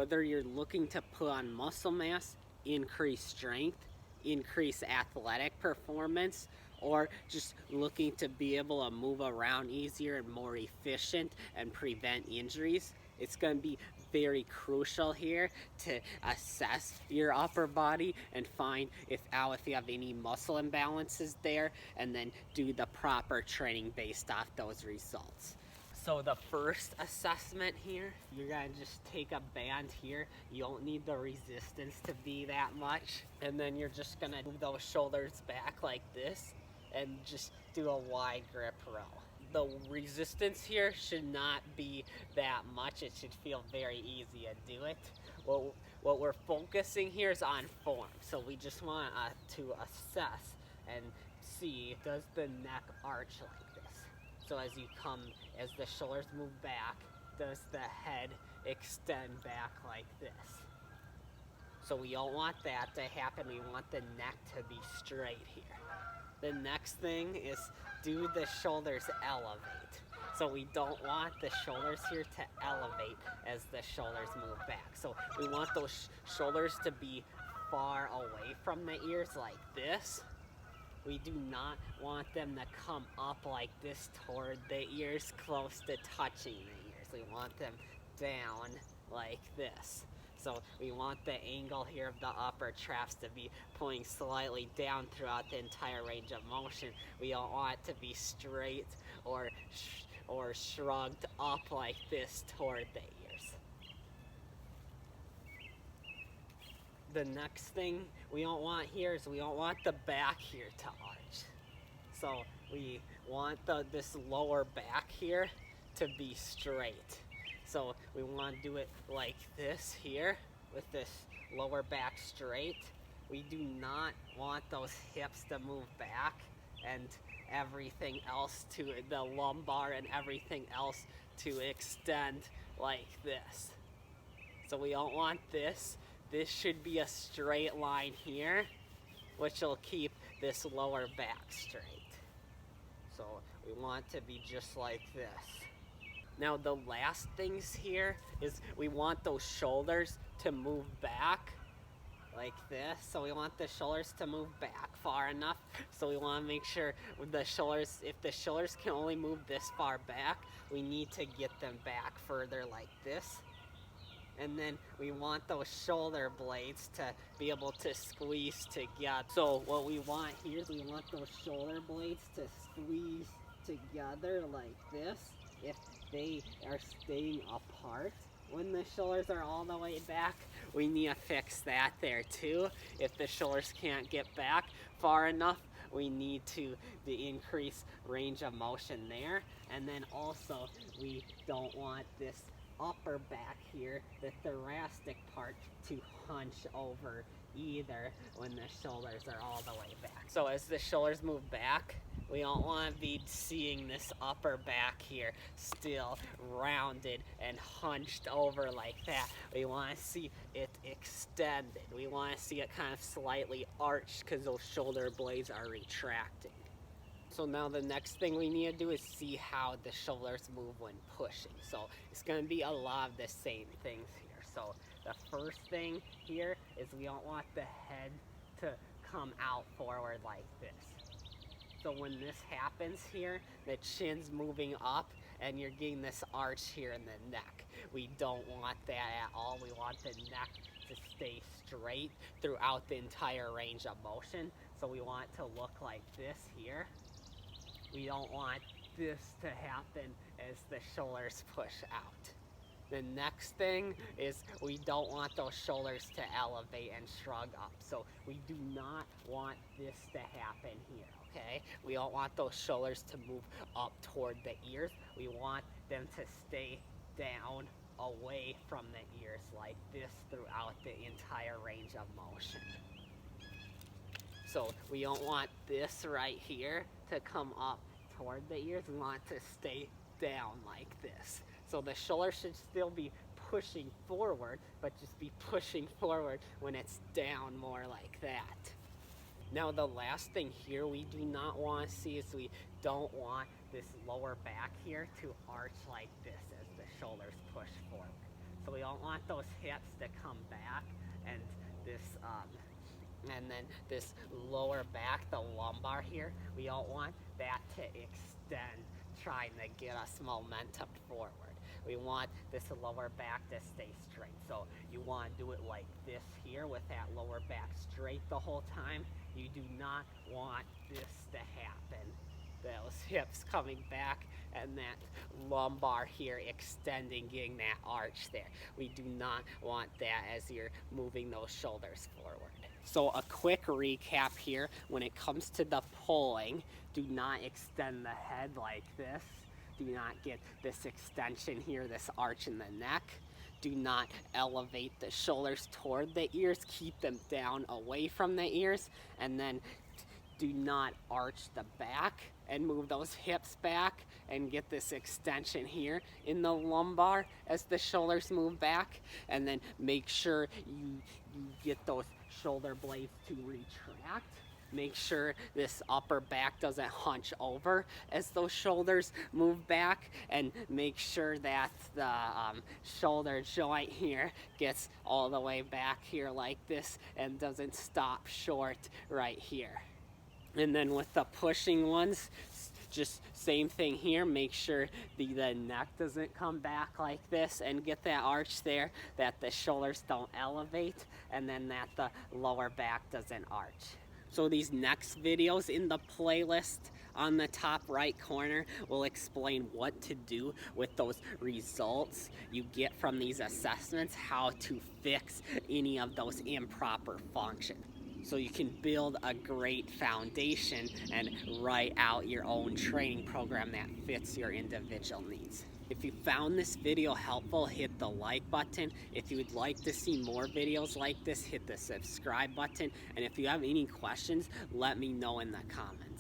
whether you're looking to put on muscle mass, increase strength, increase athletic performance, or just looking to be able to move around easier and more efficient and prevent injuries, it's going to be very crucial here to assess your upper body and find if you have any muscle imbalances there, and then do the proper training based off those results. So the first assessment here, you're gonna just take a band here. You don't need the resistance to be that much. And then you're just gonna move those shoulders back like this and just do a wide grip row. The resistance here should not be that much. It should feel very easy to do it. What we're focusing here is on form. So we just want to assess and see, does the neck arch like this? So as the shoulders move back, does the head extend back like this? So we don't want that to happen. We want the neck to be straight here. The next thing is, do the shoulders elevate? So we don't want the shoulders here to elevate as the shoulders move back. So we want those shoulders to be far away from the ears like this. We do not want them to come up like this toward the ears, close to touching the ears. We want them down like this. So we want the angle here of the upper traps to be pointing slightly down throughout the entire range of motion. We don't want it to be straight or shrugged up like this toward the ears. The next thing we don't want here is we don't want the back here to arch. So we want this lower back here to be straight. So we want to do it like this here with this lower back straight. We do not want those hips to move back and everything else to the lumbar and everything else to extend like this. So we don't want this. This should be a straight line here, which will keep this lower back straight. So we want to be just like this. Now the last things here is we want those shoulders to move back like this. So we want the shoulders to move back far enough. So we want to make sure with the shoulders, if the shoulders can only move this far back, we need to get them back further like this. And then we want those shoulder blades to be able to squeeze together. So what we want here is we want those shoulder blades to squeeze together like this. If they are staying apart when the shoulders are all the way back, we need to fix that there too. If the shoulders can't get back far enough, we need to increase range of motion there. And then also we don't want this upper back here, the thoracic part, to hunch over either when the shoulders are all the way back. So as the shoulders move back, we don't want to be seeing this upper back here still rounded and hunched over like that. We want to see it extended. We want to see it kind of slightly arched because those shoulder blades are retracting. So now the next thing we need to do is see how the shoulders move when pushing. So it's going to be a lot of the same things here. So the first thing here is we don't want the head to come out forward like this. So when this happens here, the chin's moving up and you're getting this arch here in the neck. We don't want that at all. We want the neck to stay straight throughout the entire range of motion. So we want it to look like this here. We don't want this to happen as the shoulders push out. The next thing is we don't want those shoulders to elevate and shrug up. So we do not want this to happen here, okay? We don't want those shoulders to move up toward the ears. We want them to stay down away from the ears like this throughout the entire range of motion. So we don't want this right here to come up toward the ears. We want it to stay down like this. So the shoulder should still be pushing forward, but just be pushing forward when it's down more like that. Now the last thing here we do not want to see is we don't want this lower back here to arch like this as the shoulders push forward. So we don't want those hips to come back, and this and then this lower back, the lumbar here, we don't want that to extend, trying to get us momentum forward. We want this lower back to stay straight. So you want to do it like this here with that lower back straight the whole time. You do not want this to happen. Those hips coming back and that lumbar here extending, getting that arch there. We do not want that as you're moving those shoulders forward. So a quick recap here, when it comes to the pulling, do not extend the head like this. Do not get this extension here, this arch in the neck. Do not elevate the shoulders toward the ears. Keep them down away from the ears. And then do not arch the back and move those hips back and get this extension here in the lumbar as the shoulders move back. And then make sure you get those shoulder blades to retract. Make sure this upper back doesn't hunch over as those shoulders move back, and make sure that the shoulder joint here gets all the way back here like this and doesn't stop short right here. And then with the pushing ones, just same thing here. Make sure the neck doesn't come back like this and get that arch there, that the shoulders don't elevate, and then that the lower back doesn't arch. So these next videos in the playlist on the top right corner will explain what to do with those results you get from these assessments, how to fix any of those improper functions, so you can build a great foundation and write out your own training program that fits your individual needs. If you found this video helpful, hit the like button. If you would like to see more videos like this, hit the subscribe button. And if you have any questions, let me know in the comments.